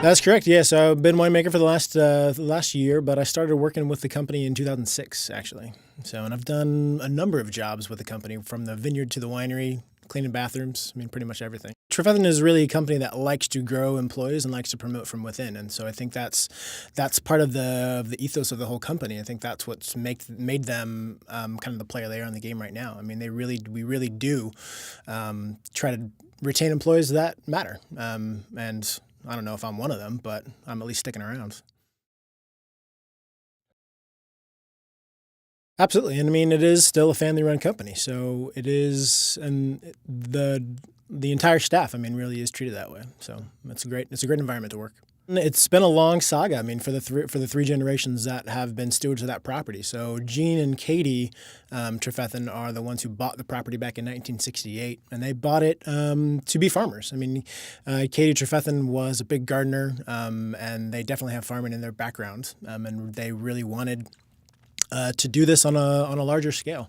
That's correct. Yeah, so I've been winemaker for the last year, but I started working with the company in 2006, actually. And I've done a number of jobs with the company, from the vineyard to the winery, cleaning bathrooms. I mean, pretty much everything. Trefethen is really a company that likes to grow employees and likes to promote from within, and so I think that's part of the ethos of the whole company. I think that's what's made them kind of the player they are in the game right now. I mean, we really do try to retain employees that matter, and I don't know if I'm one of them, but I'm at least sticking around. Absolutely, and I mean, it is still a family-run company, so it is, and the entire staff, I mean, really is treated that way. So it's a great environment to work. It's been a long saga. I mean, for the three generations that have been stewards of that property. So Gene and Katie Trefethen are the ones who bought the property back in 1968, and they bought it to be farmers. I mean, Katie Trefethen was a big gardener, and they definitely have farming in their background, and they really wanted to do this on a larger scale.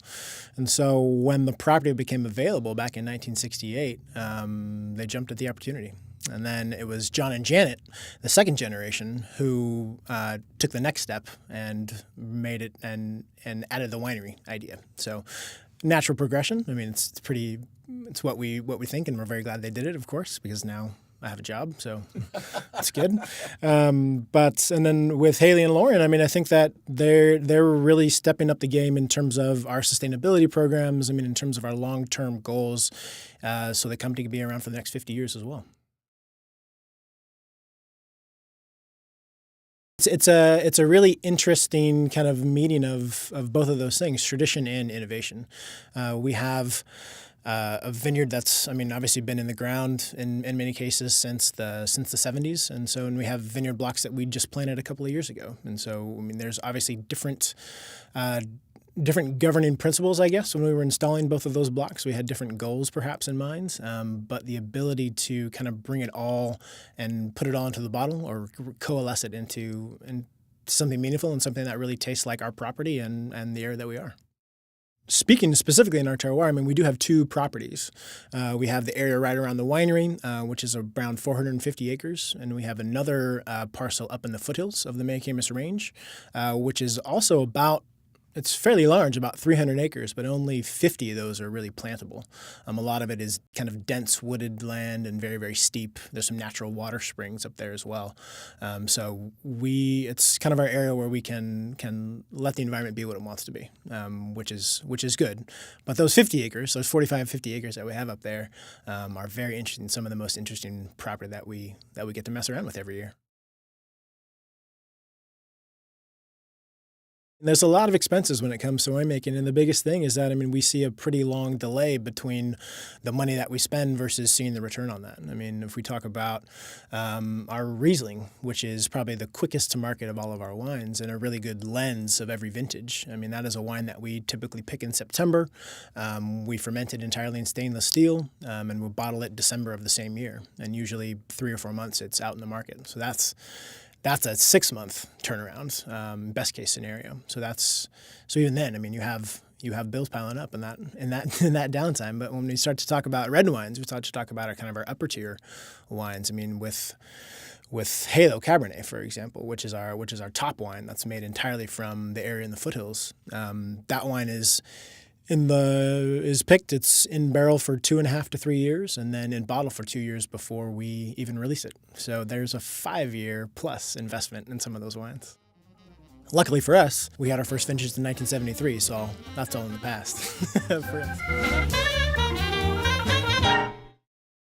And so when the property became available back in 1968, they jumped at the opportunity. And then it was John and Janet, the second generation, who took the next step and made it and added the winery idea. So natural progression. I mean, it's what we think, and we're very glad they did it, of course, because now I have a job, so that's good. And then with Haley and Lauren, I mean, I think that they're really stepping up the game in terms of our sustainability programs. I mean, in terms of our long-term goals, so the company can be around for the next 50 years as well. It's a really interesting kind of meeting of both of those things, tradition and innovation. We have a vineyard that's, I mean, obviously been in the ground in many cases since the 70s, and we have vineyard blocks that we just planted a couple of years ago, and so I mean, there's obviously different governing principles, I guess. When we were installing both of those blocks, we had different goals perhaps in mind, but the ability to kind of bring it all and put it all into the bottle, or coalesce it into something meaningful and something that really tastes like our property and the area that we are. Speaking specifically in our terroir, I mean, we do have two properties. We have the area right around the winery, which is around 450 acres, and we have another parcel up in the foothills of the Mayacamas Range, which is also it's fairly large, about 300 acres, but only 50 of those are really plantable. A lot of it is kind of dense wooded land and very, very steep. There's some natural water springs up there as well. It's kind of our area where we can let the environment be what it wants to be, which is good. But those 50 acres, those 45, 50 acres that we have up there, are very interesting. Some of the most interesting property that we get to mess around with every year. There's a lot of expenses when it comes to winemaking, and the biggest thing is that, I mean, we see a pretty long delay between the money that we spend versus seeing the return on that. I mean, if we talk about our Riesling, which is probably the quickest to market of all of our wines and a really good lens of every vintage, I mean, that is a wine that we typically pick in September. We ferment it entirely in stainless steel, and we'll bottle it December of the same year, and usually 3 or 4 months it's out in the market. So that's a 6-month turnaround, best case scenario. So even then, I mean, you have bills piling up in that downtime. But when we start to talk about red wines, we start to talk about our upper tier wines. I mean, with Halo Cabernet, for example, which is our top wine that's made entirely from the area in the foothills. That wine is picked. It's in barrel for 2.5 to 3 years, and then in bottle for 2 years before we even release it. So there's a 5-year plus investment in some of those wines. Luckily for us, we had our first vintage in 1973, so that's all in the past for us.